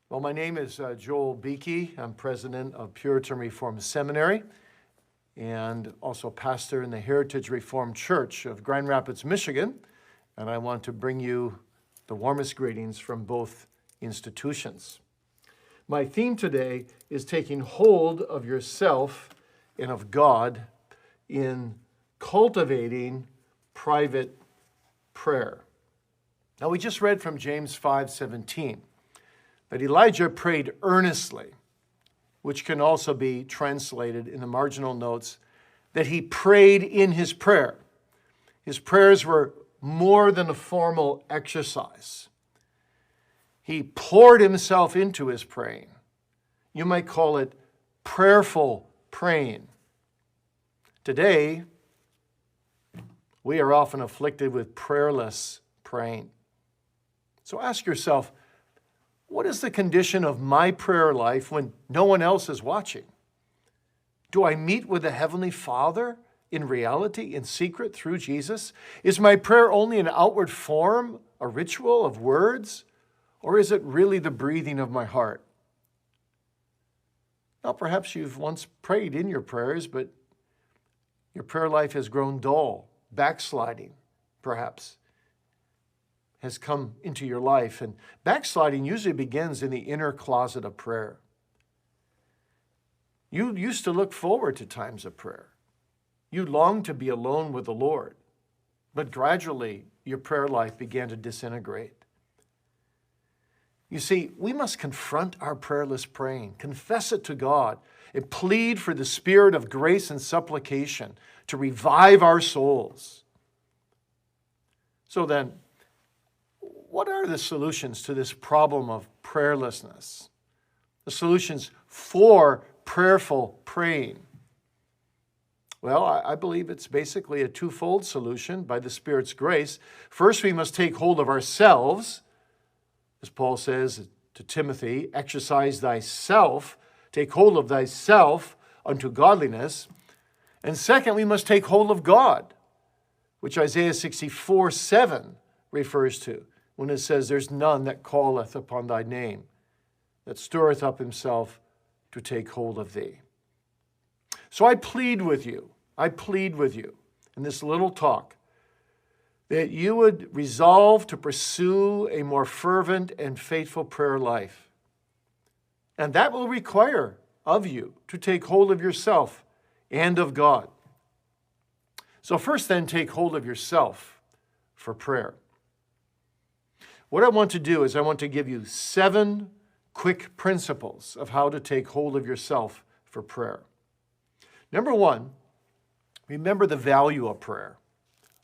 Well, my name is Joel Beakey. I'm president of Puritan Reformed Seminary and also pastor in the Heritage Reformed Church of Grand Rapids, Michigan. And I want to bring you the warmest greetings from both institutions. My theme today is taking hold of yourself and of God in cultivating private prayer. Now, we just read from James 5:17 that Elijah prayed earnestly, which can also be translated in the marginal notes that he prayed in his prayer. His prayers were more than a formal exercise. He poured himself into his praying. You might call it prayerful praying. Today, we are often afflicted with prayerless praying. So ask yourself, what is the condition of my prayer life when no one else is watching? Do I meet with the Heavenly Father in reality, in secret, through Jesus? Is my prayer only an outward form, a ritual of words, or is it really the breathing of my heart? Now, perhaps you've once prayed in your prayers, but your prayer life has grown dull, backsliding, perhaps, has come into your life. And backsliding usually begins in the inner closet of prayer. You used to look forward to times of prayer. You longed to be alone with the Lord. But gradually, your prayer life began to disintegrate. You see, we must confront our prayerless praying, confess it to God, and plead for the spirit of grace and supplication to revive our souls. So then, what are the solutions to this problem of prayerlessness? The solutions for prayerful praying? Well, I believe it's basically a twofold solution by the Spirit's grace. First, we must take hold of ourselves. As Paul says to Timothy, exercise thyself, take hold of thyself unto godliness. And second, we must take hold of God, which Isaiah 64:7 refers to, when it says, there's none that calleth upon thy name, that stirreth up himself to take hold of thee. So I plead with you in this little talk that you would resolve to pursue a more fervent and faithful prayer life. And that will require of you to take hold of yourself and of God. So first then, take hold of yourself for prayer. What I want to do is I want to give you 7 quick principles of how to take hold of yourself for prayer. Number 1, remember the value of prayer.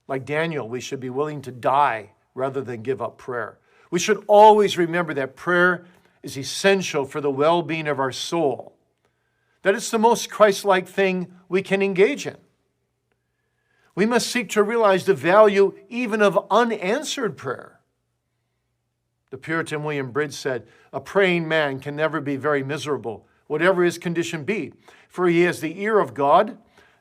Like Daniel, we should be willing to die rather than give up prayer. We should always remember that prayer is essential for the well-being of our soul, that it's the most Christ-like thing we can engage in. We must seek to realize the value even of unanswered prayer. The Puritan William Bridge said, a praying man can never be very miserable, whatever his condition be, for he has the ear of God,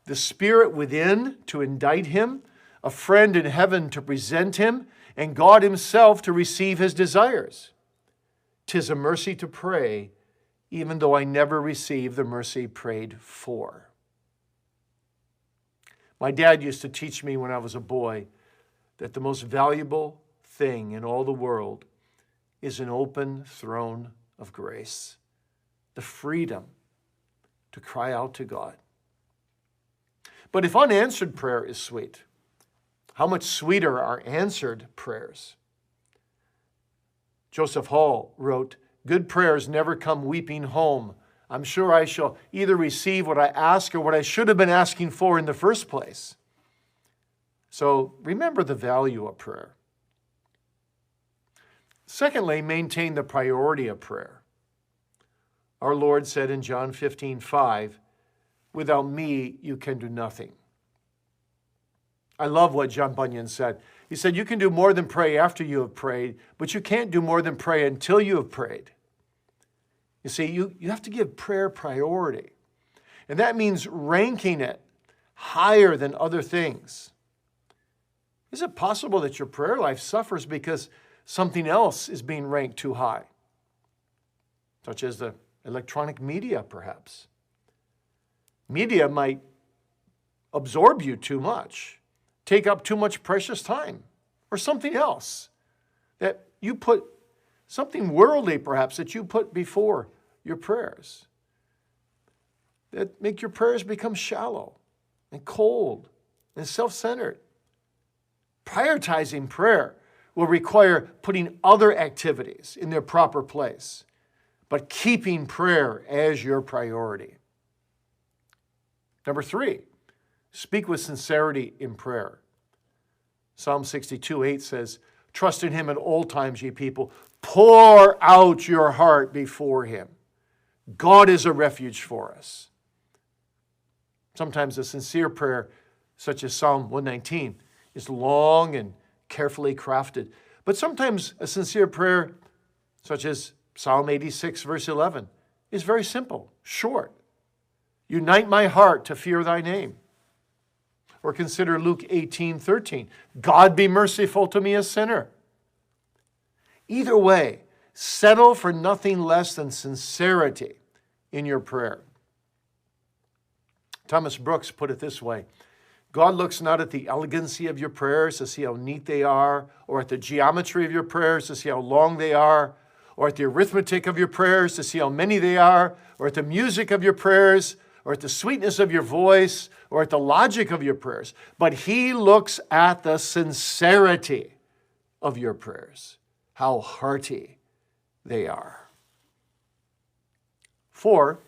the Spirit within to indict him, a friend in heaven to present him, and God himself to receive his desires. 'Tis a mercy to pray, even though I never receive the mercy prayed for. My dad used to teach me when I was a boy that the most valuable thing in all the world is an open throne of grace, the freedom to cry out to God. But if unanswered prayer is sweet, how much sweeter are answered prayers? Joseph Hall wrote, good prayers never come weeping home. I'm sure I shall either receive what I ask or what I should have been asking for in the first place. So remember the value of prayer. Secondly, maintain the priority of prayer. Our Lord said in John 15:5, without me, you can do nothing. I love what John Bunyan said. He said, you can do more than pray after you have prayed, but you can't do more than pray until you have prayed. You see, you have to give prayer priority. And that means ranking it higher than other things. Is it possible that your prayer life suffers because something else is being ranked too high? such as the electronic media, perhaps. Media might absorb you too much, take up too much precious time, or something else that you put, something worldly perhaps, that you put before your prayers, that make your prayers become shallow and cold and self-centered. Prioritizing prayer will require putting other activities in their proper place, but keeping prayer as your priority. Number 3, speak with sincerity in prayer. Psalm 62:8 says, "Trust in him at all times, ye people. Pour out your heart before him. God is a refuge for us." Sometimes a sincere prayer, such as Psalm 119, is long and carefully crafted. But sometimes a sincere prayer, such as Psalm 86, verse 11, is very simple, short. "Unite my heart to fear thy name." Or consider Luke 18:13. "God be merciful to me, a sinner." Either way, settle for nothing less than sincerity in your prayer. Thomas Brooks put it this way: God looks not at the elegancy of your prayers to see how neat they are, or at the geometry of your prayers to see how long they are, or at the arithmetic of your prayers to see how many they are, or at the music of your prayers, or at the sweetness of your voice, or at the logic of your prayers. But he looks at the sincerity of your prayers, how hearty they are. 4,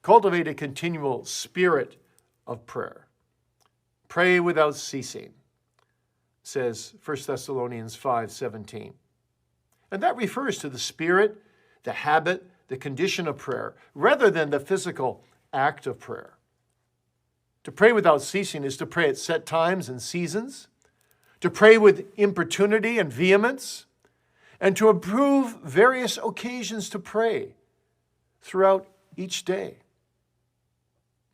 cultivate a continual spirit of prayer. Pray without ceasing, says 1 Thessalonians 5:17. And that refers to the spirit, the habit, the condition of prayer, rather than the physical act of prayer. To pray without ceasing is to pray at set times and seasons, to pray with importunity and vehemence, and to improve various occasions to pray throughout each day.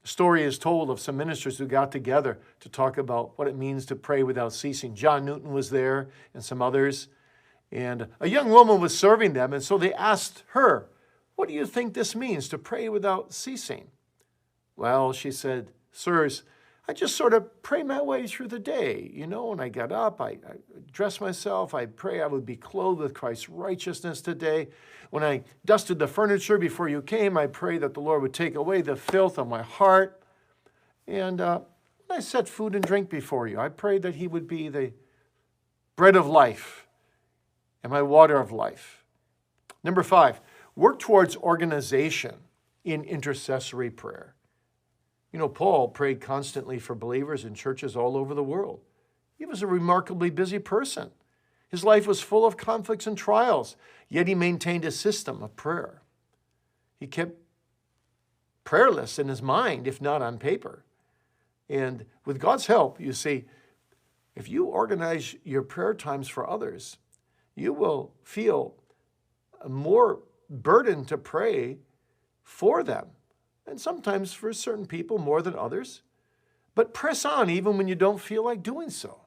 The story is told of some ministers who got together to talk about what it means to pray without ceasing. John Newton was there and some others, and a young woman was serving them, and so they asked her, "What do you think this means, to pray without ceasing?" "Well," she said, "sirs, I just sort of pray my way through the day. You know, when I get up, I dress myself, I pray I would be clothed with Christ's righteousness today. When I dusted the furniture before you came, I pray that the Lord would take away the filth of my heart. And when I set food and drink before you, I pray that he would be the bread of life and my water of life." Number 5, work towards organization in intercessory prayer. You know, Paul prayed constantly for believers in churches all over the world. He was a remarkably busy person. His life was full of conflicts and trials, yet he maintained a system of prayer. He kept prayer lists in his mind, if not on paper. And with God's help, you see, if you organize your prayer times for others, you will feel more burden to pray for them. And sometimes for certain people more than others. But press on even when you don't feel like doing so.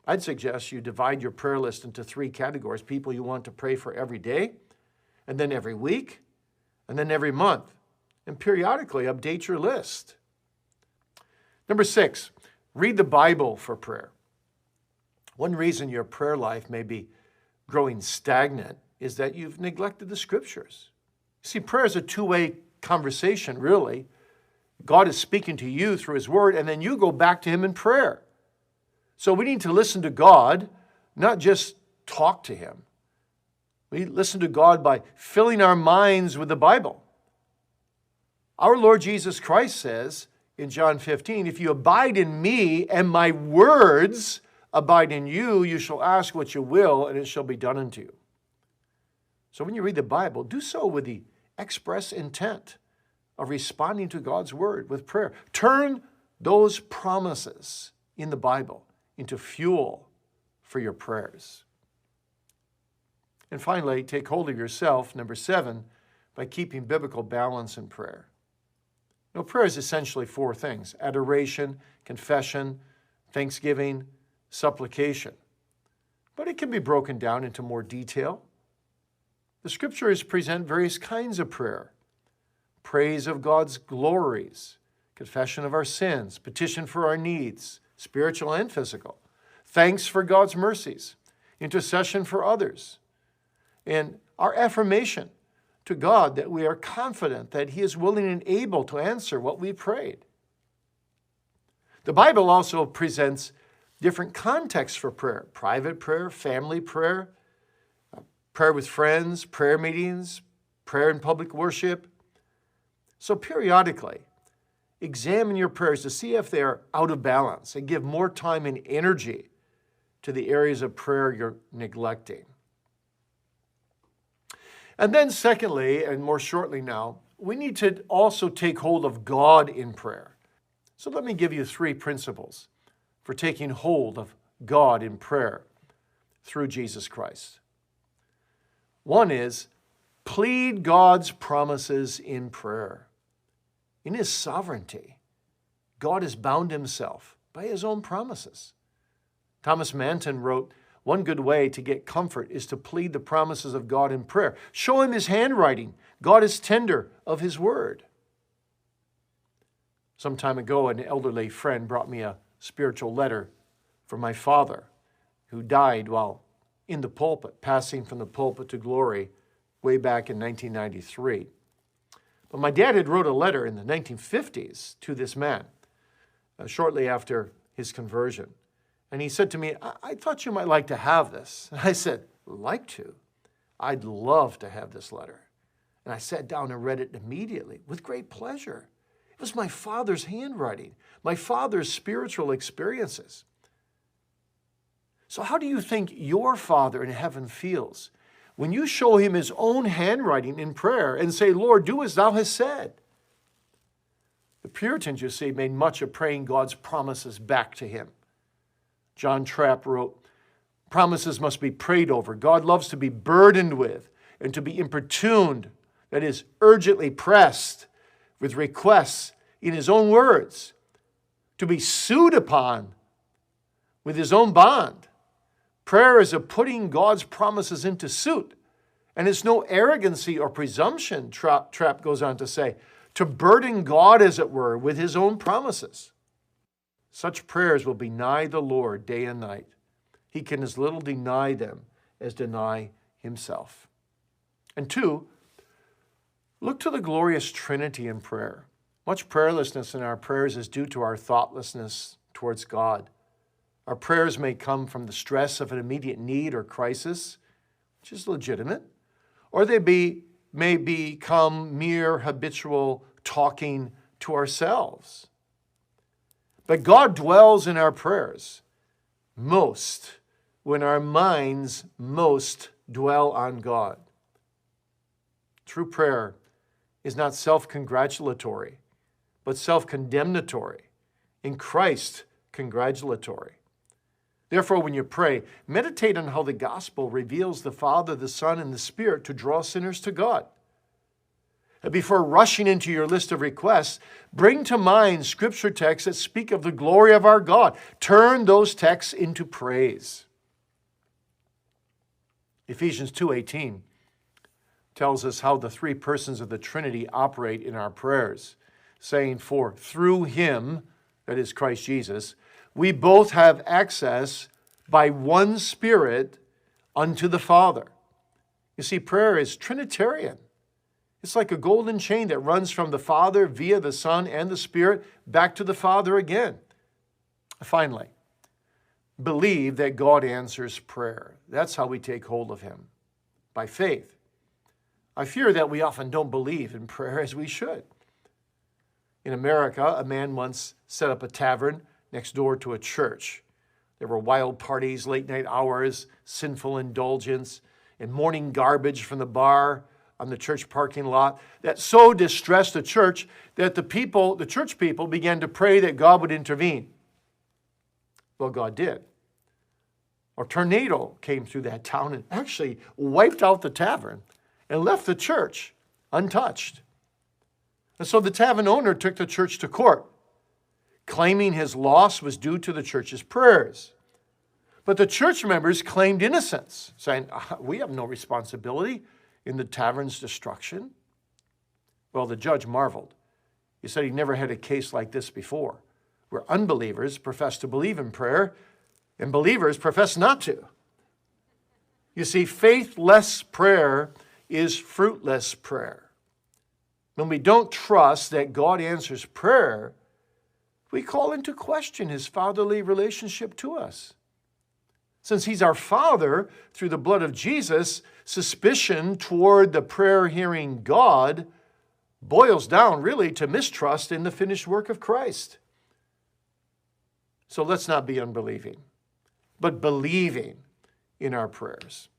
I'd suggest you divide your prayer list into 3 categories: people you want to pray for every day, and then every week, and then every month. And periodically update your list. Number 6, read the Bible for prayer. One reason your prayer life may be growing stagnant is that you've neglected the Scriptures. See, prayer is a two-way conversation, really. God is speaking to you through his word, and then you go back to him in prayer. So we need to listen to God, not just talk to him. We listen to God by filling our minds with the Bible. Our Lord Jesus Christ says in John 15, "If you abide in me and my words abide in you, you shall ask what you will, and it shall be done unto you." So when you read the Bible, do so with the express intent of responding to God's word with prayer. Turn those promises in the Bible into fuel for your prayers. And finally, take hold of yourself, number 7, by keeping biblical balance in prayer. Now, prayer is essentially 4 things: adoration, confession, thanksgiving, supplication. But it can be broken down into more detail. The Scriptures present various kinds of prayer: praise of God's glories, confession of our sins, petition for our needs, spiritual and physical, thanks for God's mercies, intercession for others, and our affirmation to God that we are confident that He is willing and able to answer what we prayed. The Bible also presents different contexts for prayer: private prayer, family prayer, prayer with friends, prayer meetings, prayer in public worship. So periodically, examine your prayers to see if they are out of balance and give more time and energy to the areas of prayer you're neglecting. And then secondly, and more shortly now, we need to also take hold of God in prayer. So let me give you 3 principles for taking hold of God in prayer through Jesus Christ. One is, plead God's promises in prayer. In His sovereignty, God has bound Himself by His own promises. Thomas Manton wrote, "One good way to get comfort is to plead the promises of God in prayer. Show Him His handwriting. God is tender of His word." Some time ago, an elderly friend brought me a spiritual letter from my father, who died while in the pulpit, passing from the pulpit to glory way back in 1993. But my dad had wrote a letter in the 1950s to this man, shortly after his conversion. And he said to me, I thought you might like to have this. And I said, like to? I'd love to have this letter. And I sat down and read it immediately with great pleasure. It was my father's handwriting, my father's spiritual experiences. So how do you think your Father in heaven feels when you show Him His own handwriting in prayer and say, Lord, do as Thou hast said? The Puritans, you see, made much of praying God's promises back to Him. John Trapp wrote, promises must be prayed over. God loves to be burdened with and to be importuned, that is, urgently pressed with requests in His own words, to be sued upon with His own bond. Prayer is a putting God's promises into suit. And it's no arrogancy or presumption, Trapp goes on to say, to burden God, as it were, with His own promises. Such prayers will be nigh the Lord day and night. He can as little deny them as deny Himself. And 2, look to the glorious Trinity in prayer. Much prayerlessness in our prayers is due to our thoughtlessness towards God. Our prayers may come from the stress of an immediate need or crisis, which is legitimate, or they may become mere habitual talking to ourselves. But God dwells in our prayers most when our minds most dwell on God. True prayer is not self-congratulatory, but self-condemnatory, in Christ congratulatory. Therefore, when you pray, meditate on how the gospel reveals the Father, the Son, and the Spirit to draw sinners to God. And before rushing into your list of requests, bring to mind scripture texts that speak of the glory of our God. Turn those texts into praise. Ephesians 2:18 tells us how the 3 persons of the Trinity operate in our prayers, saying, for through Him, that is Christ Jesus, we both have access by one Spirit unto the Father. You see, prayer is Trinitarian. It's like a golden chain that runs from the Father via the Son and the Spirit back to the Father again. Finally, believe that God answers prayer. That's how we take hold of Him, by faith. I fear that we often don't believe in prayer as we should. In America, a man once set up a tavern next door to a church. There were wild parties, late-night hours, sinful indulgence, and morning garbage from the bar on the church parking lot that so distressed the church that the church people began to pray that God would intervene. Well, God did. A tornado came through that town and actually wiped out the tavern and left the church untouched. And so the tavern owner took the church to court, claiming his loss was due to the church's prayers. But the church members claimed innocence, saying, we have no responsibility. in the tavern's destruction? Well, the judge marveled. He said he never had a case like this before, where unbelievers profess to believe in prayer and believers profess not to. You see, faithless prayer is fruitless prayer. When we don't trust that God answers prayer, we call into question his fatherly relationship to us. Since he's our Father through the blood of Jesus, suspicion toward the prayer-hearing God boils down really to mistrust in the finished work of Christ. So let's not be unbelieving, but believing in our prayers.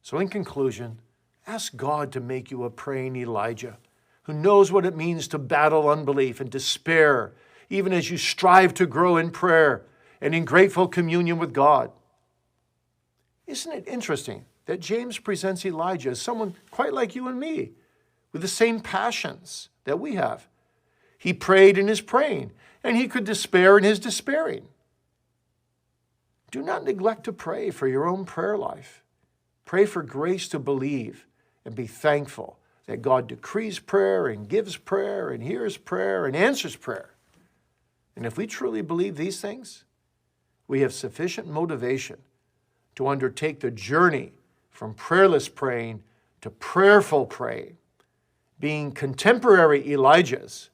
So in conclusion, ask God to make you a praying Elijah who knows what it means to battle unbelief and despair, even as you strive to grow in prayer and in grateful communion with God. Isn't it interesting that James presents Elijah as someone quite like you and me, with the same passions that we have? He prayed in his praying, and he could despair in his despairing. Do not neglect to pray for your own prayer life. Pray for grace to believe and be thankful that God decrees prayer and gives prayer and hears prayer and answers prayer. And if we truly believe these things, we have sufficient motivation to undertake the journey from prayerless praying to prayerful praying, being contemporary Elijahs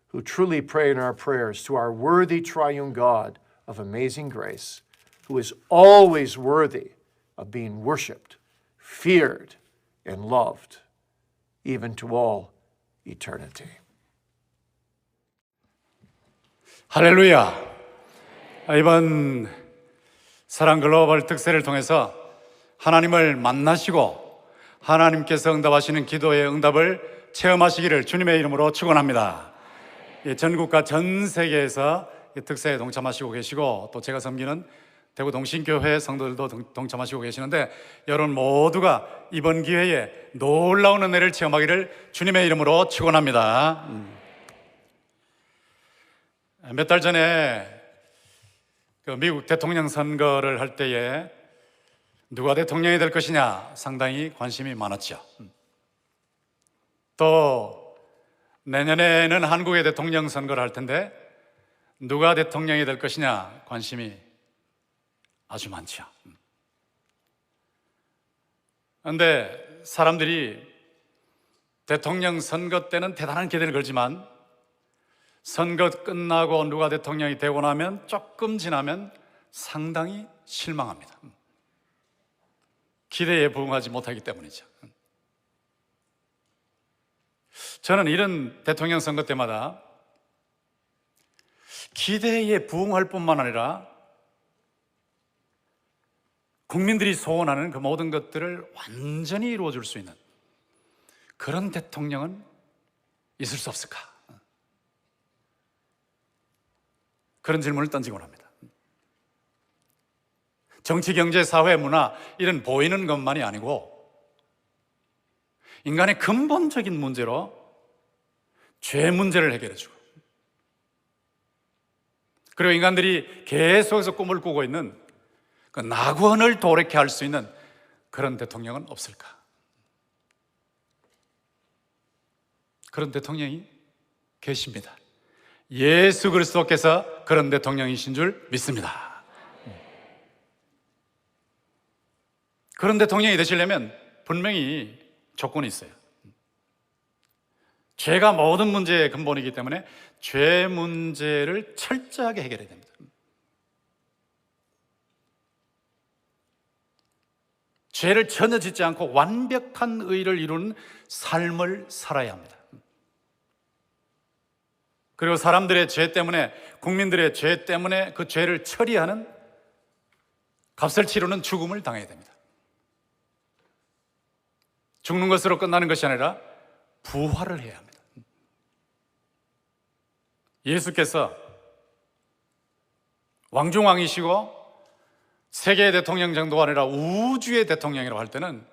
who truly pray in our prayers to our worthy triune God of amazing grace, who is always worthy of being worshiped, feared, and loved, even to all eternity. 할렐루야! 이번 사랑 글로벌 특세를 통해서 하나님을 만나시고 하나님께서 응답하시는 기도의 응답을 체험하시기를 주님의 이름으로 축원합니다. 전국과 전 세계에서 특세에 동참하시고 계시고 또 제가 섬기는 대구 동신교회 성도들도 동참하시고 계시는데 여러분 모두가 이번 기회에 놀라운 은혜를 체험하기를 주님의 이름으로 축원합니다. 몇 달 전에 미국 대통령 선거를 할 때에 누가 대통령이 될 것이냐 상당히 관심이 많았죠. 또 내년에는 한국의 대통령 선거를 할 텐데 누가 대통령이 될 것이냐 관심이 아주 많죠. 그런데 사람들이 대통령 선거 때는 대단한 기대를 걸지만 선거 끝나고 누가 대통령이 되고 나면 조금 지나면 상당히 실망합니다. 기대에 부응하지 못하기 때문이죠. 저는 이런 대통령 선거 때마다 기대에 부응할 뿐만 아니라 국민들이 소원하는 그 모든 것들을 완전히 이루어줄 수 있는 그런 대통령은 있을 수 없을까? 그런 질문을 던지곤 합니다. 정치, 경제, 사회, 문화 이런 보이는 것만이 아니고 인간의 근본적인 문제로 죄 문제를 해결해주고 그리고 인간들이 계속해서 꿈을 꾸고 있는 그 낙원을 도래케 할 수 있는 그런 대통령은 없을까? 그런 대통령이 계십니다. 예수 그리스도께서 그런 대통령이신 줄 믿습니다. 그런 대통령이 되시려면 분명히 조건이 있어요. 죄가 모든 문제의 근본이기 때문에 죄 문제를 철저하게 해결해야 됩니다. 죄를 전혀 짓지 않고 완벽한 의를 이루는 삶을 살아야 합니다. 그리고 사람들의 죄 때문에, 국민들의 죄 때문에 그 죄를 처리하는 값을 치르는 죽음을 당해야 됩니다. 죽는 것으로 끝나는 것이 아니라 부활을 해야 합니다. 예수께서 왕중왕이시고 세계의 대통령 정도가 아니라 우주의 대통령이라고 할 때는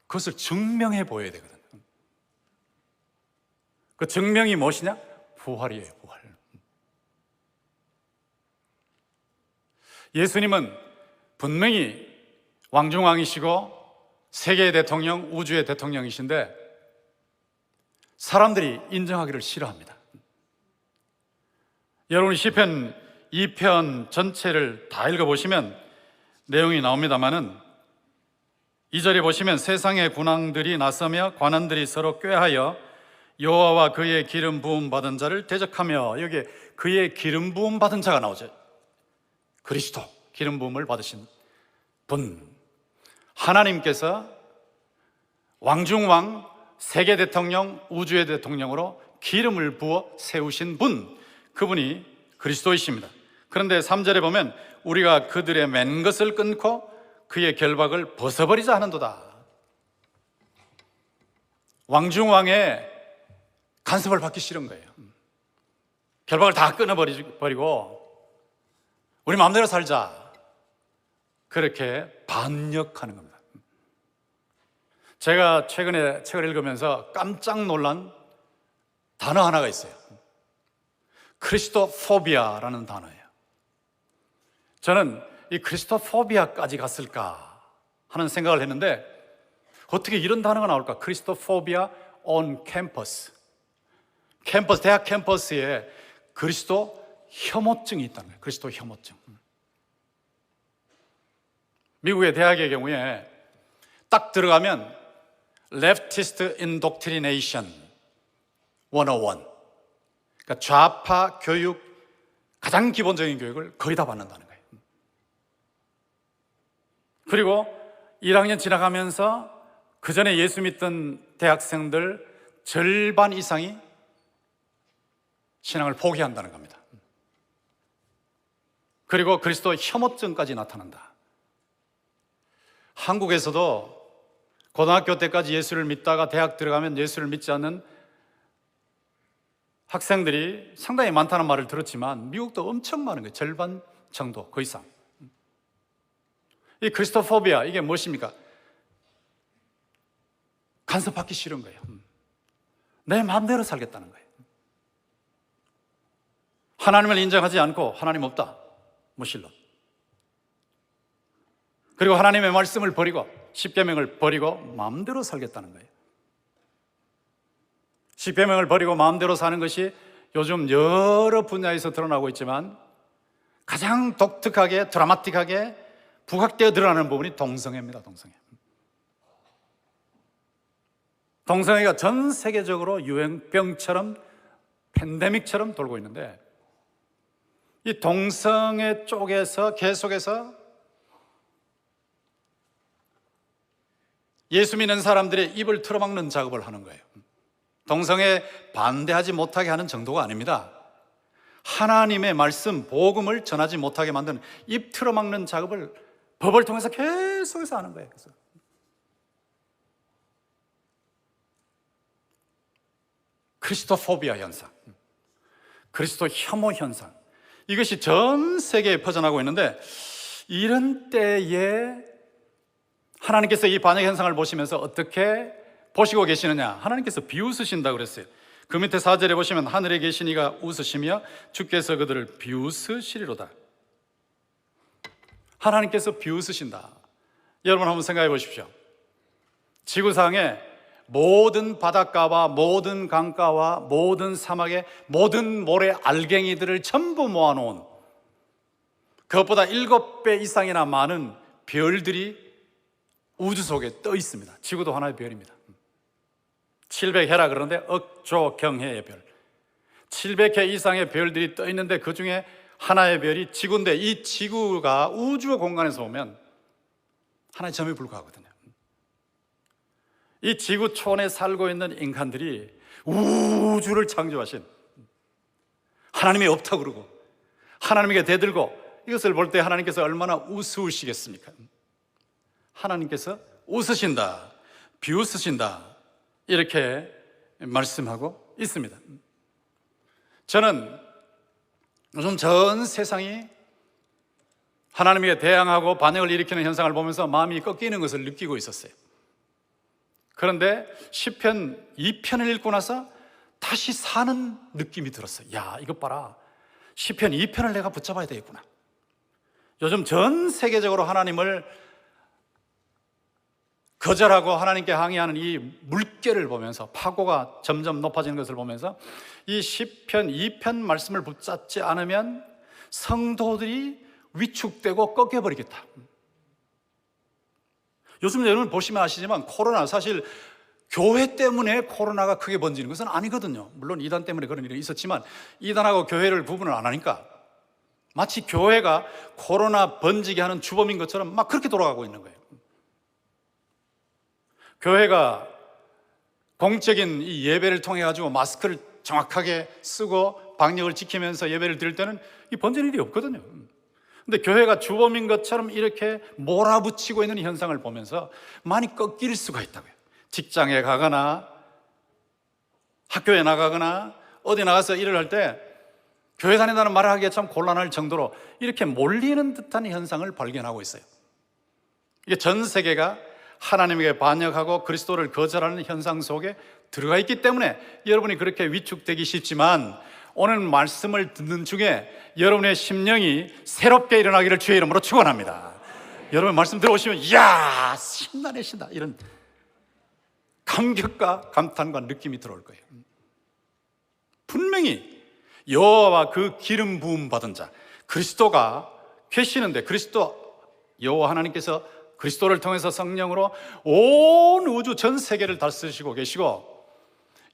그것을 증명해 보여야 되거든요. 그 증명이 무엇이냐? 부활이에요, 부활. 예수님은 분명히 왕중왕이시고 세계의 대통령, 우주의 대통령이신데 사람들이 인정하기를 싫어합니다. 여러분이 시편 2편 전체를 다 읽어보시면 내용이 나옵니다마는 2절에 보시면 세상의 군왕들이 나서며 관원들이 서로 꾀하여 여호와와 그의 기름 부음 받은 자를 대적하며, 여기에 그의 기름 부음 받은 자가 나오죠. 그리스도, 기름 부음을 받으신 분, 하나님께서 왕중왕, 세계 대통령, 우주의 대통령으로 기름을 부어 세우신 분, 그분이 그리스도이십니다. 그런데 3절에 보면 우리가 그들의 맨 것을 끊고 그의 결박을 벗어버리자 하는도다. 왕중왕의 간섭을 받기 싫은 거예요. 결박을 다 끊어버리고 우리 마음대로 살자, 그렇게 반역하는 겁니다. 제가 최근에 책을 읽으면서 깜짝 놀란 단어 하나가 있어요. 크리스토포비아라는 단어예요. 저는 이 크리스토포비아까지 갔을까 하는 생각을 했는데, 어떻게 이런 단어가 나올까? 크리스토포비아 on 캠퍼스. 대학 캠퍼스에 그리스도 혐오증이 있다는 거예요. 그리스도 혐오증. 미국의 대학의 경우에 딱 들어가면 Leftist Indoctrination 101, 그러니까 좌파 교육, 가장 기본적인 교육을 거의 다 받는다는 거예요. 그리고 1학년 지나가면서 그 전에 예수 믿던 대학생들 절반 이상이 신앙을 포기한다는 겁니다. 그리고 그리스도 혐오증까지 나타난다. 한국에서도 고등학교 때까지 예수를 믿다가 대학 들어가면 예수를 믿지 않는 학생들이 상당히 많다는 말을 들었지만 미국도 엄청 많은 거예요. 절반 정도, 그 이상. 이 크리스토포비아, 이게 무엇입니까? 간섭받기 싫은 거예요. 내 마음대로 살겠다는 거예요. 하나님을 인정하지 않고 하나님 없다, 무신론. 그리고 하나님의 말씀을 버리고 십계명을 버리고 마음대로 살겠다는 거예요. 십계명을 버리고 마음대로 사는 것이 요즘 여러 분야에서 드러나고 있지만 가장 독특하게, 드라마틱하게 부각되어 드러나는 부분이 동성애입니다. 동성애가 전 세계적으로 유행병처럼, 팬데믹처럼 돌고 있는데, 이 동성애 쪽에서 계속해서 예수 믿는 사람들의 입을 틀어막는 작업을 하는 거예요. 동성애 반대하지 못하게 하는 정도가 아닙니다. 하나님의 말씀, 복음을 전하지 못하게 만드는 입 틀어막는 작업을 법을 통해서 계속해서 하는 거예요. 그래서 크리스토포비아 현상, 그리스도 혐오 현상, 이것이 전 세계에 퍼져나가고 있는데, 이런 때에 하나님께서 이 반역 현상을 보시면서 어떻게 보시고 계시느냐? 하나님께서 비웃으신다고 그랬어요. 그 밑에 4절에 보시면 하늘에 계신 이가 웃으시며 주께서 그들을 비웃으시리로다. 하나님께서 비웃으신다. 여러분 한번 생각해 보십시오. 지구상의 모든 바닷가와 모든 강가와 모든 사막의 모든 모래 알갱이들을 전부 모아놓은, 그것보다 7배 이상이나 많은 별들이 우주 속에 떠 있습니다. 지구도 하나의 별입니다. 700해라 그러는데 억조 경해의 별, 700해 이상의 별들이 떠 있는데 그 중에 하나의 별이 지구인데, 이 지구가 우주 공간에서 보면 하나의 점에 불과하거든요. 이 지구촌에 살고 있는 인간들이 우주를 창조하신 하나님이 없다고 그러고 하나님에게 대들고, 이것을 볼 때 하나님께서 얼마나 우스우시겠습니까? 하나님께서 웃으신다, 비웃으신다, 이렇게 말씀하고 있습니다. 저는 요즘 전 세상이 하나님에게 대항하고 반역을 일으키는 현상을 보면서 마음이 꺾이는 것을 느끼고 있었어요. 그런데 시편 2편을 읽고 나서 다시 사는 느낌이 들었어요. 야, 이것 봐라, 시편 2편을 내가 붙잡아야 되겠구나. 요즘 전 세계적으로 하나님을 거절하고 하나님께 항의하는 이 물결을 보면서, 파고가 점점 높아지는 것을 보면서 이 시편 2편 말씀을 붙잡지 않으면 성도들이 위축되고 꺾여버리겠다. 요즘 여러분 보시면 아시지만 코로나, 사실 교회 때문에 코로나가 크게 번지는 것은 아니거든요. 물론 이단 때문에 그런 일이 있었지만 이단하고 교회를 구분을 안 하니까 마치 교회가 코로나 번지게 하는 주범인 것처럼 막 그렇게 돌아가고 있는 거예요. 교회가 공적인 이 예배를 통해 가지고 마스크를 정확하게 쓰고 방역을 지키면서 예배를 드릴 때는 이 번지는 일이 없거든요. 근데 교회가 주범인 것처럼 이렇게 몰아붙이고 있는 현상을 보면서 많이 꺾일 수가 있다고요. 직장에 가거나 학교에 나가거나 어디 나가서 일을 할 때 교회 다닌다는 말을 하기가 참 곤란할 정도로 이렇게 몰리는 듯한 현상을 발견하고 있어요. 이게 전 세계가 하나님에게 반역하고 그리스도를 거절하는 현상 속에 들어가 있기 때문에 여러분이 그렇게 위축되기 쉽지만, 오늘 말씀을 듣는 중에 여러분의 심령이 새롭게 일어나기를 주의 이름으로 축원합니다. 여러분 말씀 들어오시면 이야 신나네 신나, 이런 감격과 감탄과 느낌이 들어올 거예요. 분명히 여호와와 그 기름 부음 받은 자 그리스도가 계시는데, 그리스도 여호와 하나님께서 그리스도를 통해서 성령으로 온 우주 전 세계를 다스리시고 계시고,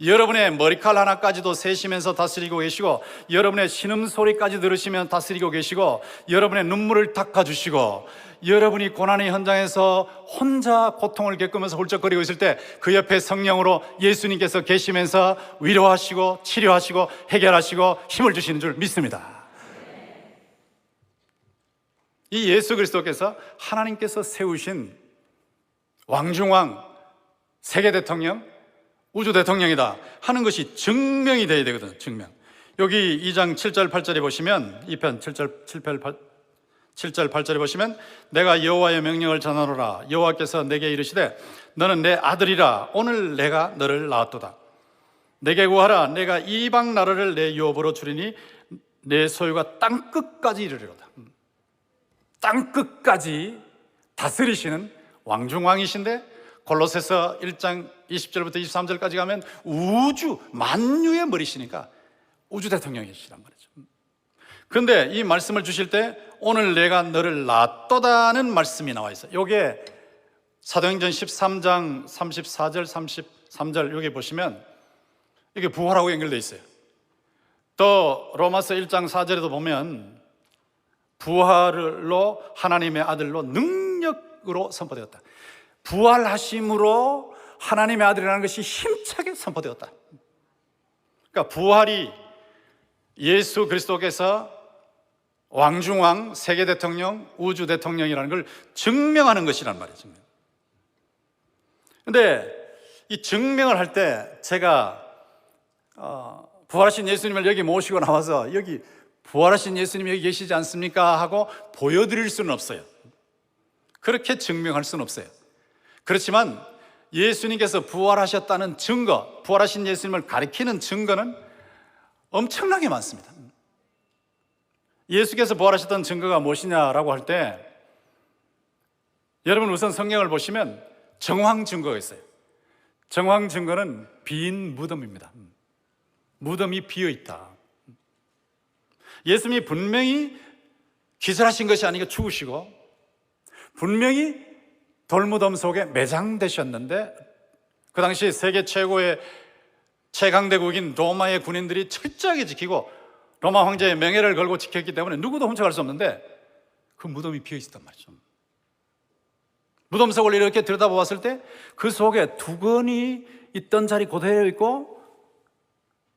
여러분의 머리칼 하나까지도 세시면서 다스리고 계시고, 여러분의 신음소리까지 들으시면 다스리고 계시고, 여러분의 눈물을 닦아주시고, 여러분이 고난의 현장에서 혼자 고통을 겪으면서 훌쩍거리고 있을 때 그 옆에 성령으로 예수님께서 계시면서 위로하시고 치료하시고 해결하시고 힘을 주시는 줄 믿습니다. 이 예수 그리스도께서 하나님께서 세우신 왕중왕, 세계 대통령, 우주 대통령이다 하는 것이 증명이 되어야 되거든요. 증명. 여기 2장 7절 8절에 보시면, 2편 7절 8절에 보시면, 내가 여호와의 명령을 전하노라. 여호와께서 내게 이르시되 너는 내 아들이라. 오늘 내가 너를 낳았도다. 내게 구하라. 내가 이방 나라를 내 유업으로 주리니 내 소유가 땅끝까지 이르리로다. 땅끝까지 다스리시는 왕중왕이신데, 골로새서 1장 20절부터 23절까지 가면 우주 만유의 머리시니까 우주 대통령이시란 말이죠. 그런데 이 말씀을 주실 때 오늘 내가 너를 낳았도다는 말씀이 나와 있어요. 이게 사도행전 13장 34절 33절 여기 보시면 이게 부활하고 연결되어 있어요. 또 로마서 1장 4절에도 보면 부활로 하나님의 아들로 능력으로 선포되었다. 부활하심으로 하나님의 아들이라는 것이 힘차게 선포되었다. 그러니까 부활이 예수 그리스도께서 왕중왕, 세계 대통령, 우주 대통령이라는 걸 증명하는 것이란 말이죠. 그런데 이 증명을 할 때 제가 부활하신 예수님을 여기 모시고 나와서 여기 부활하신 예수님이 여기 계시지 않습니까? 하고 보여드릴 수는 없어요. 그렇게 증명할 수는 없어요. 그렇지만 예수님께서 부활하셨다는 증거, 부활하신 예수님을 가리키는 증거는 엄청나게 많습니다. 예수께서 부활하셨던 증거가 무엇이냐라고 할 때, 여러분 우선 성경을 보시면 정황 증거가 있어요. 정황 증거는 빈 무덤입니다. 무덤이 비어 있다. 예수님이 분명히 기절하신 것이 아니고 죽으시고, 분명히 돌무덤 속에 매장되셨는데, 그 당시 세계 최고의 최강대국인 로마의 군인들이 철저하게 지키고 로마 황제의 명예를 걸고 지켰기 때문에 누구도 훔쳐갈 수 없는데 그 무덤이 비어 있었단 말이죠. 무덤 속을 이렇게 들여다보았을 때 그 속에 두건이 있던 자리 그대로 있고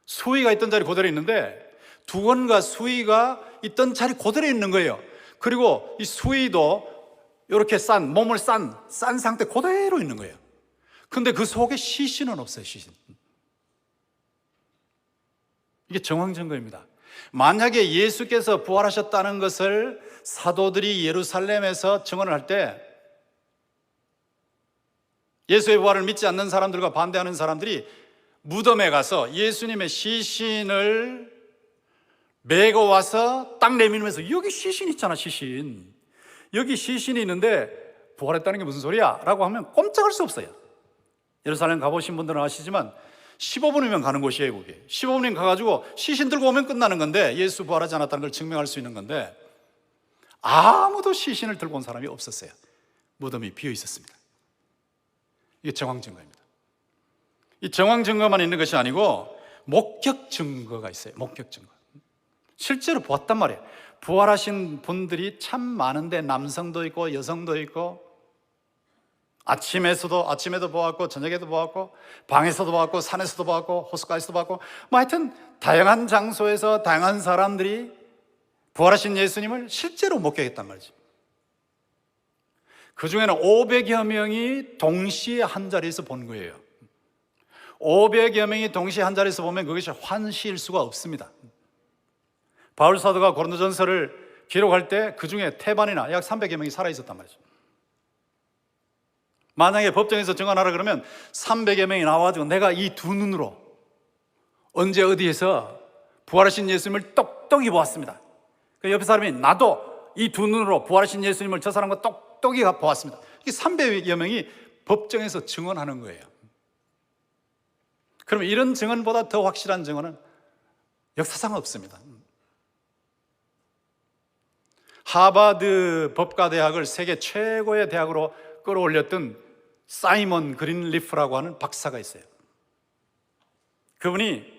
수의가 있던 자리 그대로 있는데, 두건과 수의가 있던 자리 그대로 있는 거예요. 그리고 이 수의도 이렇게 몸을 싼 상태 그대로 있는 거예요. 근데 그 속에 시신은 없어요. 시신. 이게 정황 증거입니다. 만약에 예수께서 부활하셨다는 것을 사도들이 예루살렘에서 증언을 할 때, 예수의 부활을 믿지 않는 사람들과 반대하는 사람들이 무덤에 가서 예수님의 시신을 메고 와서 딱 내밀면서, 여기 시신 있잖아, 시신. 여기 시신이 있는데 부활했다는 게 무슨 소리야? 라고 하면 꼼짝할 수 없어요. 예루살렘 가보신 분들은 아시지만 15분이면 가는 곳이에요. 그게 15분이면 가가지고 시신 들고 오면 끝나는 건데, 예수 부활하지 않았다는 걸 증명할 수 있는 건데, 아무도 시신을 들고 온 사람이 없었어요. 무덤이 비어 있었습니다. 이게 정황 증거입니다. 이 정황 증거만 있는 것이 아니고 목격 증거가 있어요. 목격 증거. 실제로 보았단 말이에요. 부활하신 분들이 참 많은데, 남성도 있고 여성도 있고, 아침에도 보았고, 저녁에도 보았고, 방에서도 보았고, 산에서도 보았고, 호숫가에서도 보았고, 뭐 하여튼 다양한 장소에서 다양한 사람들이 부활하신 예수님을 실제로 목격했단 말이죠. 그 중에는 500여 명이 동시에 한 자리에서 본 거예요. 500여 명이 동시에 한 자리에서 보면 그것이 환시일 수가 없습니다. 바울 사도가 고린도전서를 기록할 때 그 중에 태반이나 약 300여 명이 살아있었단 말이죠. 만약에 법정에서 증언하라 그러면 300여 명이 나와가지고 내가 이 두 눈으로 언제 어디에서 부활하신 예수님을 똑똑히 보았습니다. 그 옆에 사람이 나도 이 두 눈으로 부활하신 예수님을 저 사람과 똑똑히 보았습니다. 이게 300여 명이 법정에서 증언하는 거예요. 그러면 이런 증언보다 더 확실한 증언은 역사상 없습니다. 하버드 법과대학을 세계 최고의 대학으로 끌어올렸던 사이먼 그린리프라고 하는 박사가 있어요. 그분이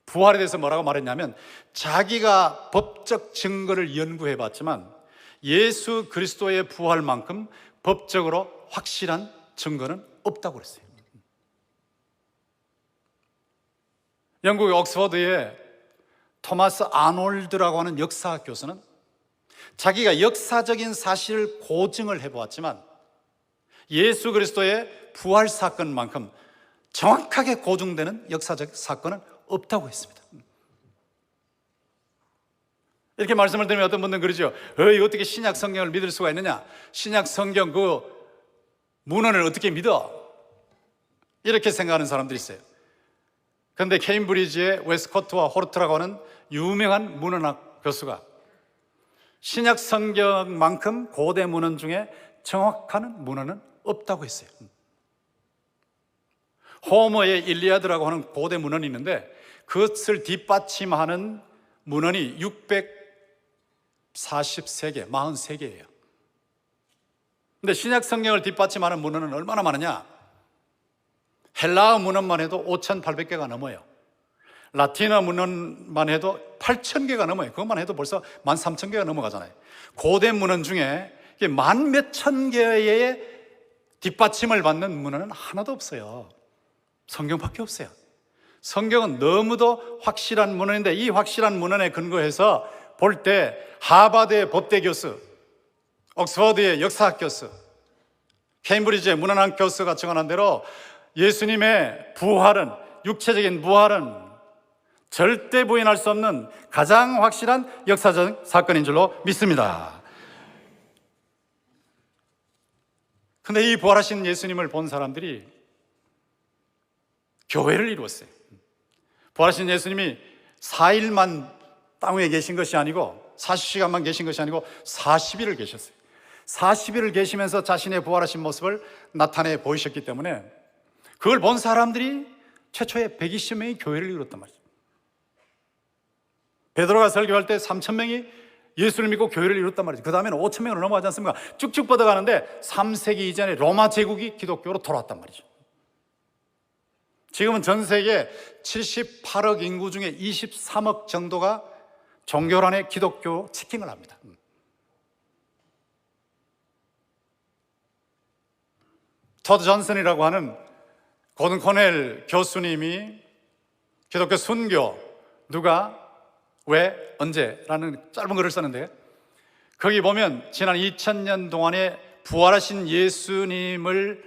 부활에 대해서 뭐라고 말했냐면, 자기가 법적 증거를 연구해 봤지만 예수 그리스도의 부활만큼 법적으로 확실한 증거는 없다고 그랬어요. 영국의 옥스퍼드의 토마스 아놀드라고 하는 역사학 교수는 자기가 역사적인 사실을 고증을 해보았지만 예수 그리스도의 부활 사건만큼 정확하게 고증되는 역사적 사건은 없다고 했습니다. 이렇게 말씀을 드리면 어떤 분들은 그러죠. 어떻게 신약 성경을 믿을 수가 있느냐? 신약 성경 그 문헌을 어떻게 믿어? 이렇게 생각하는 사람들이 있어요. 그런데 케임브리지의 웨스코트와 호르트라고 하는 유명한 문헌학 교수가 신약 성경만큼 고대 문헌 중에 정확한 문헌은 없다고 했어요. 호머의 일리아드라고 하는 고대 문헌이 있는데 그것을 뒷받침하는 문헌이 643개, 43개예요. 근데 신약 성경을 뒷받침하는 문헌은 얼마나 많으냐? 헬라어 문헌만 해도 5,800개가 넘어요. 라틴어 문헌만 해도 8,000개가 넘어요. 그것만 해도 벌써 13,000개가 넘어가잖아요. 고대 문헌 중에 만 몇천 개의 뒷받침을 받는 문헌은 하나도 없어요. 성경밖에 없어요. 성경은 너무도 확실한 문헌인데, 이 확실한 문헌에 근거해서 볼 때 하버드의 법대 교수, 옥스퍼드의 역사학 교수, 케임브리지의 문헌학 교수가 증언한 대로 예수님의 부활은, 육체적인 부활은 절대 부인할 수 없는 가장 확실한 역사적 사건인 줄로 믿습니다. 근데 이 부활하신 예수님을 본 사람들이 교회를 이루었어요. 부활하신 예수님이 4일만 땅 위에 계신 것이 아니고, 40시간만 계신 것이 아니고 40일을 계셨어요. 40일을 계시면서 자신의 부활하신 모습을 나타내 보이셨기 때문에 그걸 본 사람들이 최초에 120명이 교회를 이뤘단 말이죠. 베드로가 설교할 때 3,000명이 예수를 믿고 교회를 이뤘단 말이죠. 그 다음에는 5,000명으로 넘어가지 않습니까? 쭉쭉 뻗어가는데 3세기 이전에 로마 제국이 기독교로 돌아왔단 말이죠. 지금은 전 세계 78억 인구 중에 23억 정도가 종교란에 기독교 치킨을 합니다. 토드 존슨이라고 하는 고든 코넬 교수님이 기독교 순교 누가 왜 언제라는 짧은 글을 썼는데, 거기 보면 지난 2000년 동안에 부활하신 예수님을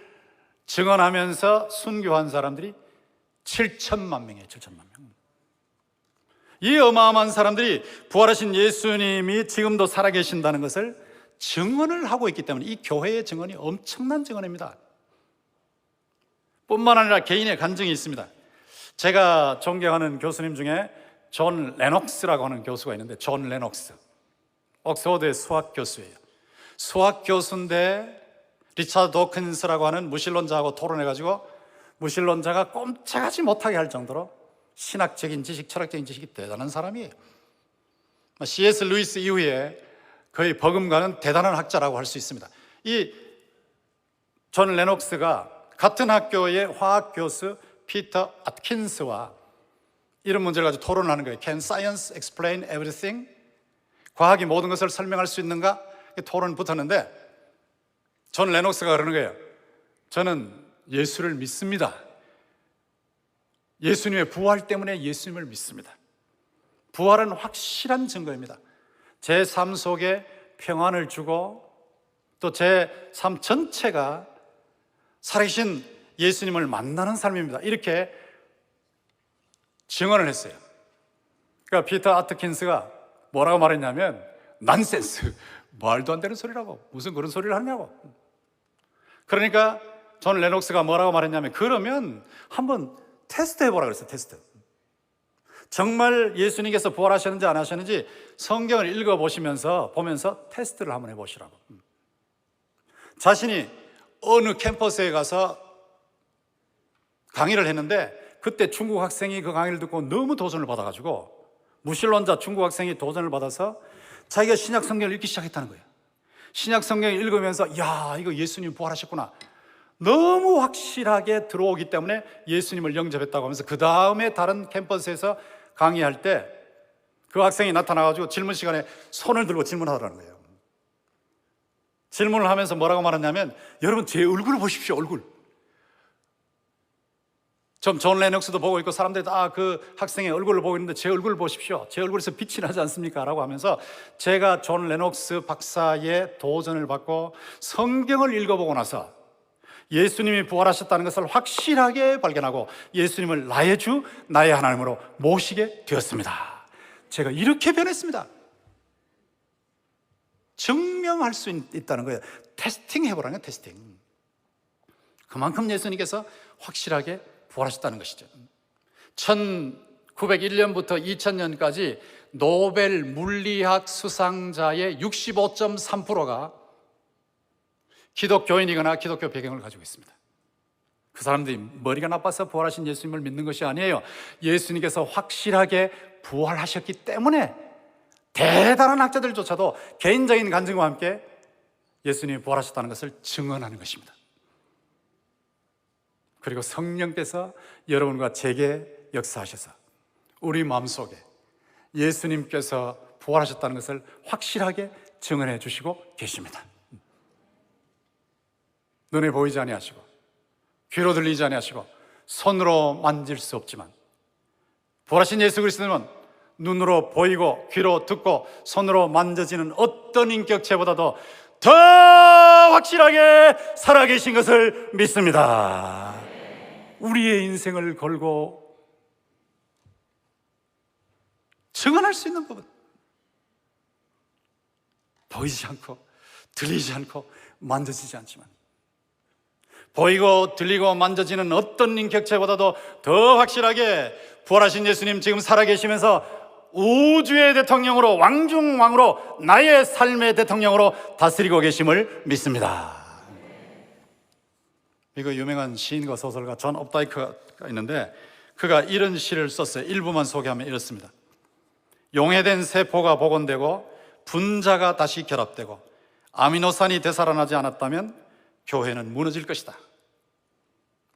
증언하면서 순교한 사람들이 7천만 명이에요. 7천만 명. 이 어마어마한 사람들이 부활하신 예수님이 지금도 살아계신다는 것을 증언을 하고 있기 때문에 이 교회의 증언이 엄청난 증언입니다. 뿐만 아니라 개인의 간증이 있습니다. 제가 존경하는 교수님 중에 존 레녹스라고 하는 교수가 있는데, 존 레녹스 옥스퍼드의 수학 교수예요. 수학 교수인데 리차드 도킨스라고 하는 무신론자하고 토론해가지고 무신론자가 꼼짝하지 못하게 할 정도로 신학적인 지식, 철학적인 지식이 대단한 사람이에요. C.S. 루이스 이후에 거의 버금가는 대단한 학자라고 할 수 있습니다. 이 존 레녹스가 같은 학교의 화학 교수 피터 아트킨스와 이런 문제를 가지고 토론을 하는 거예요. Can science explain everything? 과학이 모든 것을 설명할 수 있는가? 토론 붙었는데 존 레녹스가 그러는 거예요. 저는 예수를 믿습니다. 예수님의 부활 때문에 예수님을 믿습니다. 부활은 확실한 증거입니다. 제 삶 속에 평안을 주고 또 제 삶 전체가 살아계신 예수님을 만나는 삶입니다. 이렇게 증언을 했어요. 그러니까 피터 아트킨스가 뭐라고 말했냐면 난센스, 말도 안 되는 소리라고, 무슨 그런 소리를 하냐고. 그러니까 존 레녹스가 뭐라고 말했냐면 그러면 한번 테스트 해보라 그랬어요. 테스트. 정말 예수님께서 부활하셨는지 안 하셨는지 성경을 읽어보시면서 보면서 테스트를 한번 해보시라고. 자신이 어느 캠퍼스에 가서 강의를 했는데 그때 중국 학생이 그 강의를 듣고 너무 도전을 받아가지고 무신론자 중국 학생이 도전을 받아서 자기가 신약 성경을 읽기 시작했다는 거예요. 신약 성경을 읽으면서 야, 이거 예수님 부활하셨구나. 너무 확실하게 들어오기 때문에 예수님을 영접했다고 하면서 그 다음에 다른 캠퍼스에서 강의할 때 그 학생이 나타나가지고 질문 시간에 손을 들고 질문하더라는 거예요. 질문을 하면서 뭐라고 말했냐면 여러분 제 얼굴을 보십시오. 얼굴. 좀 존 레녹스도 보고 있고 사람들이 다 그 학생의 얼굴을 보고 있는데 제 얼굴을 보십시오. 제 얼굴에서 빛이 나지 않습니까? 라고 하면서 제가 존 레녹스 박사의 도전을 받고 성경을 읽어보고 나서 예수님이 부활하셨다는 것을 확실하게 발견하고 예수님을 나의 주, 나의 하나님으로 모시게 되었습니다. 제가 이렇게 변했습니다. 증명할 수 있다는 거예요. 테스팅 해보라는 거예요. 테스팅. 그만큼 예수님께서 확실하게 부활하셨다는 것이죠. 1901년부터 2000년까지 노벨 물리학 수상자의 65.3%가 기독교인이거나 기독교 배경을 가지고 있습니다. 그 사람들이 머리가 나빠서 부활하신 예수님을 믿는 것이 아니에요. 예수님께서 확실하게 부활하셨기 때문에 대단한 학자들조차도 개인적인 간증과 함께 예수님이 부활하셨다는 것을 증언하는 것입니다. 그리고 성령께서 여러분과 제게 역사하셔서 우리 마음속에 예수님께서 부활하셨다는 것을 확실하게 증언해 주시고 계십니다. 눈에 보이지 아니하시고 귀로 들리지 아니하시고 손으로 만질 수 없지만 부활하신 예수 그리스도는 눈으로 보이고 귀로 듣고 손으로 만져지는 어떤 인격체보다도 더 확실하게 살아계신 것을 믿습니다. 우리의 인생을 걸고 증언할 수 있는 부분, 보이지 않고 들리지 않고 만져지지 않지만 보이고 들리고 만져지는 어떤 인격체보다도 더 확실하게 부활하신 예수님 지금 살아계시면서 우주의 대통령으로 왕중왕으로 나의 삶의 대통령으로 다스리고 계심을 믿습니다. 이거 유명한 시인과 소설가 존 업다이크가 있는데 그가 이런 시를 썼어요. 일부만 소개하면 이렇습니다. 용해된 세포가 복원되고 분자가 다시 결합되고 아미노산이 되살아나지 않았다면 교회는 무너질 것이다.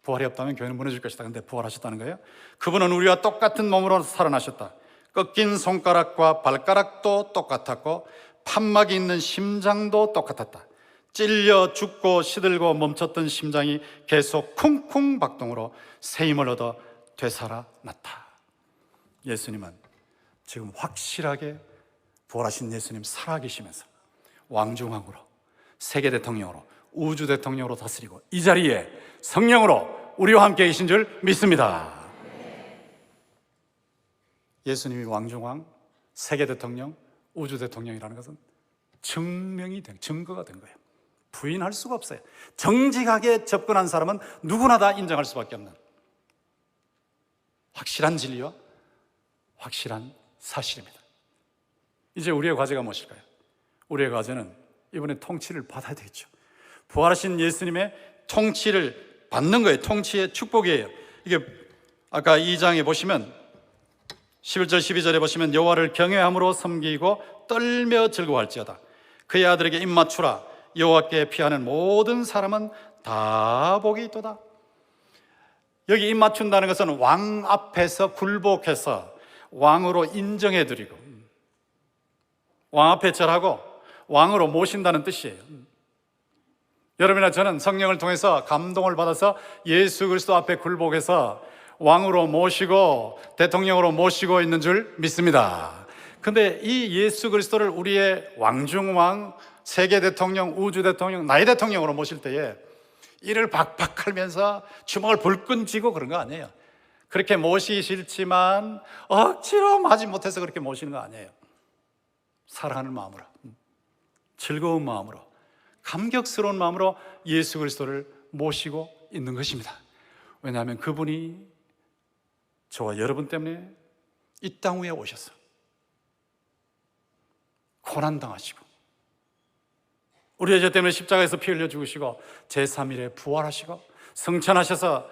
부활이 없다면 교회는 무너질 것이다. 근데 부활하셨다는 거예요. 그분은 우리와 똑같은 몸으로 살아나셨다. 꺾인 손가락과 발가락도 똑같았고 판막이 있는 심장도 똑같았다. 찔려 죽고 시들고 멈췄던 심장이 계속 쿵쿵 박동으로 새 힘을 얻어 되살아났다. 예수님은 지금 확실하게 부활하신 예수님 살아계시면서 왕중왕으로 세계 대통령으로 우주 대통령으로 다스리고 이 자리에 성령으로 우리와 함께 계신 줄 믿습니다. 예수님이 왕중왕, 세계 대통령, 우주 대통령이라는 것은 증거가 된 거예요. 부인할 수가 없어요. 정직하게 접근한 사람은 누구나 다 인정할 수밖에 없는 확실한 진리와 확실한 사실입니다. 이제 우리의 과제가 무엇일까요? 우리의 과제는 이번에 통치를 받아야 되겠죠. 부활하신 예수님의 통치를 받는 거예요. 통치의 축복이에요. 이게 아까 2장에 보시면 11절 12절에 보시면 여호와를 경외함으로 섬기고 떨며 즐거워할지어다. 그의 아들에게 입맞추라. 여호와께 피하는 모든 사람은 다 복이 있도다. 여기 입맞춘다는 것은 왕 앞에서 굴복해서 왕으로 인정해드리고 왕 앞에 절하고 왕으로 모신다는 뜻이에요. 여러분이나 저는 성령을 통해서 감동을 받아서 예수 그리스도 앞에 굴복해서 왕으로 모시고 대통령으로 모시고 있는 줄 믿습니다. 근데 이 예수 그리스도를 우리의 왕중왕, 세계 대통령, 우주 대통령, 나의 대통령으로 모실 때에 이를 박박 할면서 주먹을 불끈 쥐고 그런 거 아니에요. 그렇게 모시실지만 억지로 마지 못해서 그렇게 모시는 거 아니에요. 사랑하는 마음으로, 즐거운 마음으로, 감격스러운 마음으로 예수 그리스도를 모시고 있는 것입니다. 왜냐하면 그분이 저와 여러분 때문에 이 땅 위에 오셔서 고난당하시고 우리의 죄 때문에 십자가에서 피 흘려 죽으시고 제3일에 부활하시고 승천하셔서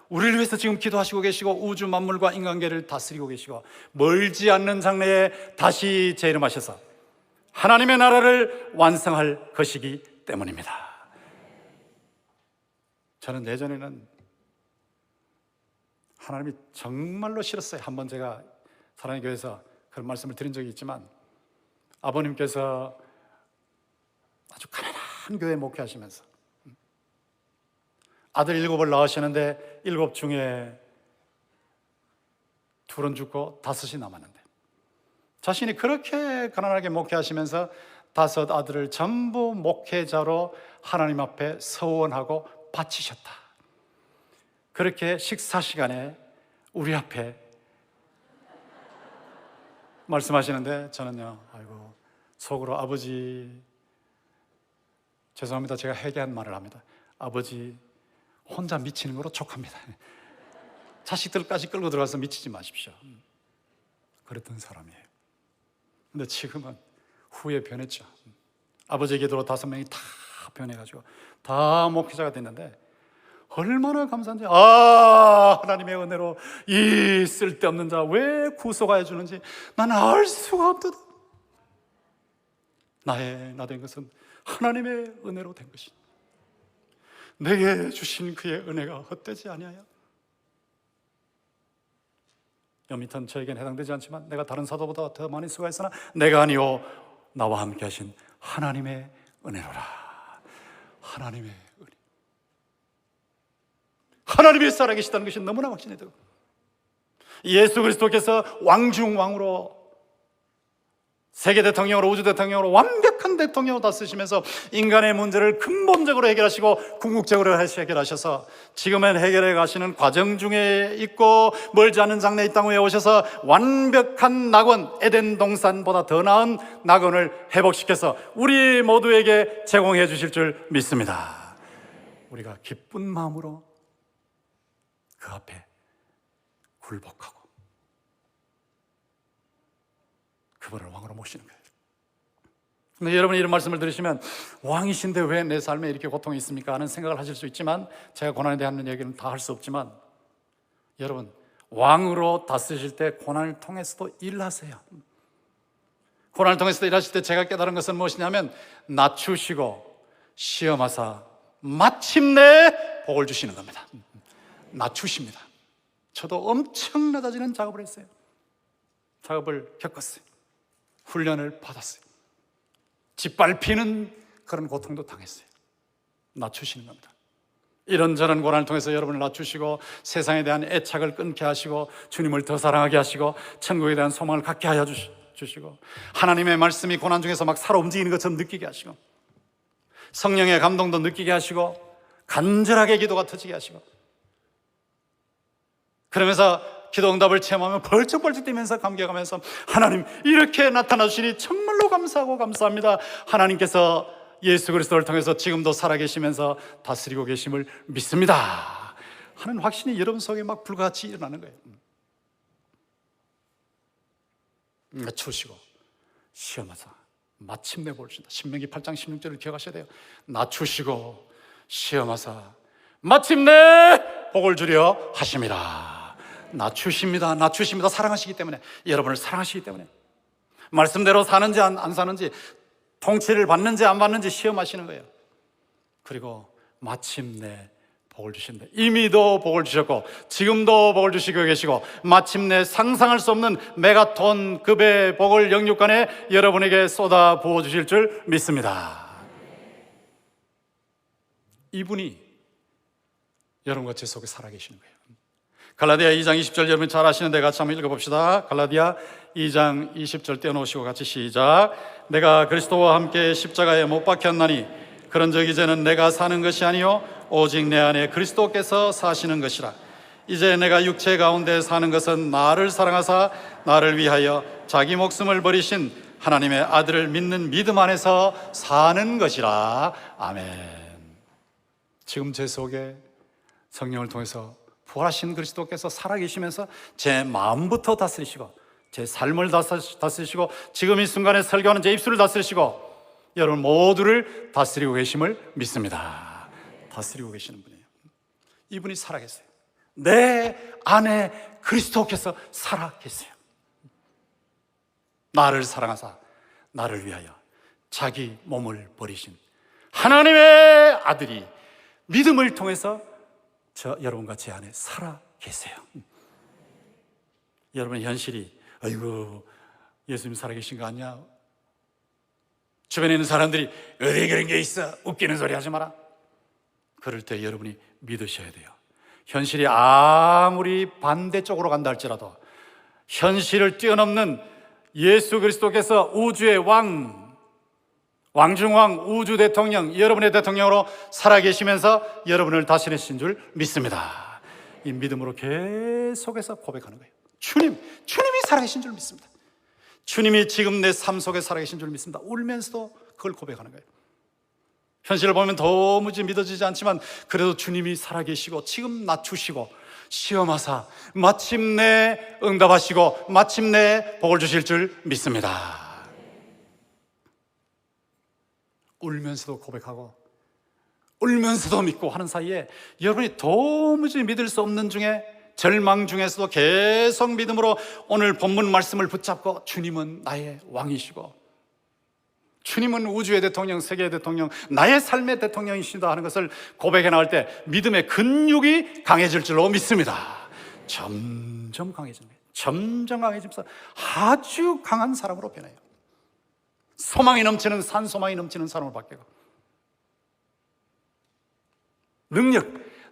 우리를 위해서 지금 기도하시고 계시고 우주 만물과 인간계를 다스리고 계시고 멀지 않는 장래에 다시 재림하셔서 하나님의 나라를 완성할 것이기 때문입니다. 저는 예전에는 하나님이 정말로 싫었어요. 한번 제가 사랑의 교회에서 그런 말씀을 드린 적이 있지만 아버님께서 아주 가난한 교회 목회하시면서 아들 7을 낳으시는데 7 중에 2은 죽고 5이 남았는데 자신이 그렇게 가난하게 목회하시면서 5 아들을 전부 목회자로 하나님 앞에 서원하고 바치셨다. 그렇게 식사 시간에 우리 앞에 말씀하시는데 저는요, 아이고 속으로 아버지 죄송합니다. 제가 회개한 말을 합니다. 아버지 혼자 미치는 거로 족합니다. 자식들까지 끌고 들어가서 미치지 마십시오. 그랬던 사람이에요. 근데 지금은 후에 변했죠. 아버지 기도로 5명이 다 변해가지고 다 목회자가 됐는데 얼마나 감사한지. 하나님의 은혜로 이 쓸데없는 자 왜 구속하여 주는지 나는 알 수가 없도다. 나 된 것은 하나님의 은혜로 된 것이다. 내게 주신 그의 은혜가 헛되지 아니하여. 여미턴 저에겐 해당되지 않지만 내가 다른 사도보다 더 많이 수고했으나 내가 아니요 나와 함께 하신 하나님의 은혜로라. 하나님의 은혜. 하나님이 살아계시다는 것이 너무나 확신이 되고 예수 그리스도께서 왕중왕으로 세계 대통령으로 우주 대통령으로 완벽한 대통령으로 다스리시면서 인간의 문제를 근본적으로 해결하시고 궁극적으로 해결하셔서 지금은 해결해 가시는 과정 중에 있고 멀지 않은 장래 이 땅 위에 오셔서 완벽한 낙원 에덴 동산보다 더 나은 낙원을 회복시켜서 우리 모두에게 제공해 주실 줄 믿습니다. 우리가 기쁜 마음으로 그 앞에 굴복하고 그분을 왕으로 모시는 거예요. 근데 여러분이 이런 말씀을 들으시면 왕이신데 왜 내 삶에 이렇게 고통이 있습니까? 하는 생각을 하실 수 있지만 제가 고난에 대한 얘기는 다 할 수 없지만 여러분 왕으로 다스리실 때 고난을 통해서도 일하세요. 고난을 통해서도 일하실 때 제가 깨달은 것은 무엇이냐면 낮추시고 시험하사 마침내 복을 주시는 겁니다. 낮추십니다. 저도 엄청 낮아지는 작업을 했어요. 작업을 겪었어요. 훈련을 받았어요. 짓밟히는 그런 고통도 당했어요. 낮추시는 겁니다. 이런저런 고난을 통해서 여러분을 낮추시고 세상에 대한 애착을 끊게 하시고 주님을 더 사랑하게 하시고 천국에 대한 소망을 갖게 하여 주시고 하나님의 말씀이 고난 중에서 막 살아 움직이는 것처럼 느끼게 하시고 성령의 감동도 느끼게 하시고 간절하게 기도가 터지게 하시고 그러면서 기도 응답을 체험하면 벌쩍벌쩍 뛰면서 감격하면서 하나님 이렇게 나타나 주시니 정말로 감사하고 감사합니다. 하나님께서 예수 그리스도를 통해서 지금도 살아계시면서 다스리고 계심을 믿습니다 하는 확신이 여러분 속에 막 불같이 일어나는 거예요. 낮추시고 시험하사 마침내 보신다. 신명기 8장 16절을 기억하셔야 돼요. 낮추시고 시험하사 마침내 복을 주려 하심이라. 낮추십니다. 낮추십니다. 사랑하시기 때문에, 여러분을 사랑하시기 때문에. 말씀대로 사는지 안 사는지, 통치를 받는지 안 받는지 시험하시는 거예요. 그리고 마침내 복을 주신다. 이미도 복을 주셨고 지금도 복을 주시고 계시고, 마침내 상상할 수 없는 메가톤 급의 복을 영육간에 여러분에게 쏟아 부어 주실 줄 믿습니다. 이분이 여러분과 제 속에 살아계시는 거예요. 갈라디아 2장 20절 여러분 잘 아시는데 같이 한번 읽어봅시다. 갈라디아 2장 20절 떼어놓으시고 같이 시작. 내가 그리스도와 함께 십자가에 못 박혔나니 그런즉 이제는 내가 사는 것이 아니요 오직 내 안에 그리스도께서 사시는 것이라. 이제 내가 육체 가운데 사는 것은 나를 사랑하사 나를 위하여 자기 목숨을 버리신 하나님의 아들을 믿는 믿음 안에서 사는 것이라. 아멘. 지금 제 속에 성령을 통해서 부활하신 그리스도께서 살아계시면서 제 마음부터 다스리시고 제 삶을 다스리시고 지금 이 순간에 설교하는 제 입술을 다스리시고 여러분 모두를 다스리고 계심을 믿습니다. 다스리고 계시는 분이에요. 이분이 살아계세요. 내 안에 그리스도께서 살아계세요. 나를 사랑하사 나를 위하여 자기 몸을 버리신 하나님의 아들이 믿음을 통해서 여러분과 제 안에 살아계세요. 여러분의 현실이 아이고 예수님 살아계신 거 아니야? 주변에 있는 사람들이 어디 그런 게 있어? 웃기는 소리 하지 마라. 그럴 때 여러분이 믿으셔야 돼요. 현실이 아무리 반대쪽으로 간다 할지라도 현실을 뛰어넘는 예수 그리스도께서 우주의 왕중왕 우주 대통령, 여러분의 대통령으로 살아계시면서 여러분을 다스리신 줄 믿습니다. 이 믿음으로 계속해서 고백하는 거예요. 주님이 살아계신 줄 믿습니다. 주님이 지금 내 삶 속에 살아계신 줄 믿습니다. 울면서도 그걸 고백하는 거예요. 현실을 보면 도무지 믿어지지 않지만 그래도 주님이 살아계시고 지금 낮추시고 시험하사 마침내 응답하시고 마침내 복을 주실 줄 믿습니다. 울면서도 고백하고 울면서도 믿고 하는 사이에 여러분이 도무지 믿을 수 없는 중에, 절망 중에서도 계속 믿음으로 오늘 본문 말씀을 붙잡고 주님은 나의 왕이시고 주님은 우주의 대통령, 세계의 대통령, 나의 삶의 대통령이시다 하는 것을 고백해 나갈 때 믿음의 근육이 강해질 줄로 믿습니다. 점점 강해지는 거예요. 점점 강해지면서 아주 강한 사람으로 변해요. 소망이 넘치는 산소망이 넘치는 사람으로 바뀌고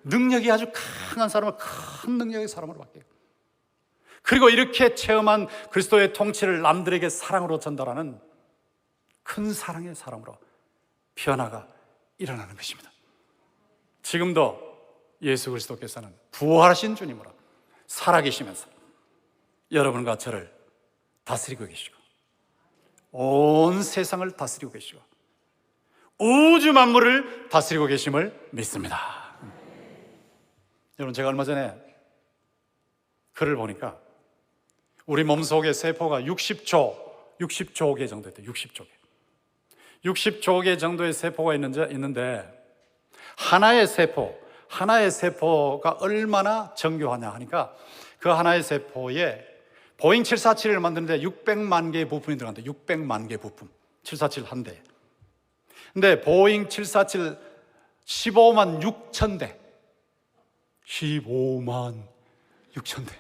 능력이 아주 강한 사람은 큰 능력의 사람으로 바뀌고, 그리고 이렇게 체험한 그리스도의 통치를 남들에게 사랑으로 전달하는 큰 사랑의 사람으로 변화가 일어나는 것입니다. 지금도 예수 그리스도께서는 부활하신 주님으로 살아계시면서 여러분과 저를 다스리고 계시고 온 세상을 다스리고 계시고 우주 만물을 다스리고 계심을 믿습니다. 여러분, 제가 얼마 전에 글을 보니까 우리 몸속의 세포가 60조 개 정도 됐대요. 60조 개 정도의 세포가 있는데 하나의 세포가 얼마나 정교하냐 하니까 그 하나의 세포에 보잉 747을 만드는데 600만 개의 부품이 들어간다. 600만 개의 부품. 747 한 대. 근데 보잉 747 15만 6천 대. 15만 6천 대.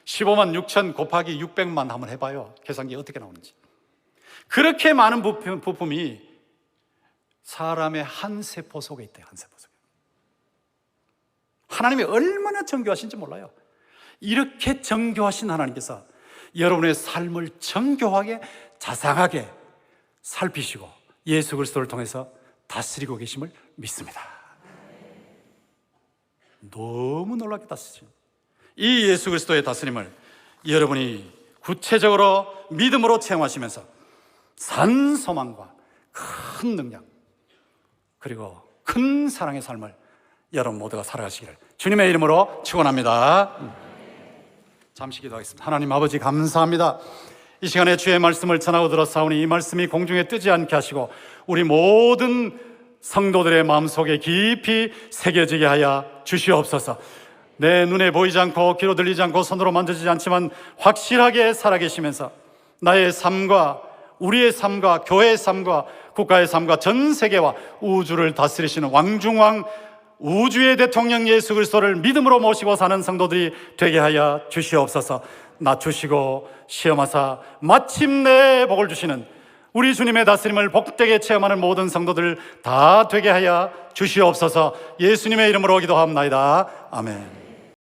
15만 6천 곱하기 600만 한번 해봐요. 계산기 어떻게 나오는지. 그렇게 많은 부품이 사람의 한 세포 속에 있대요. 한 세포 속에. 하나님이 얼마나 정교하신지 몰라요. 이렇게 정교하신 하나님께서 여러분의 삶을 정교하게 자상하게 살피시고 예수 그리스도를 통해서 다스리고 계심을 믿습니다. 너무 놀랍게 다스리죠. 이 예수 그리스도의 다스림을 여러분이 구체적으로 믿음으로 체험하시면서 산 소망과 큰 능력 그리고 큰 사랑의 삶을 여러분 모두가 살아가시기를 주님의 이름으로 축원합니다. 잠시 기도하겠습니다. 하나님 아버지 감사합니다. 이 시간에 주의 말씀을 전하고 들었사오니 이 말씀이 공중에 뜨지 않게 하시고 우리 모든 성도들의 마음속에 깊이 새겨지게 하여 주시옵소서. 내 눈에 보이지 않고 귀로 들리지 않고 손으로 만져지지 않지만 확실하게 살아계시면서 나의 삶과 우리의 삶과 교회의 삶과 국가의 삶과 전 세계와 우주를 다스리시는 왕중왕 우주의 대통령 예수 그리스도를 믿음으로 모시고 사는 성도들이 되게 하여 주시옵소서. 낮추시고 시험하사 마침내 복을 주시는 우리 주님의 다스림을 복되게 체험하는 모든 성도들 다 되게 하여 주시옵소서. 예수님의 이름으로 기도합나이다. 아멘.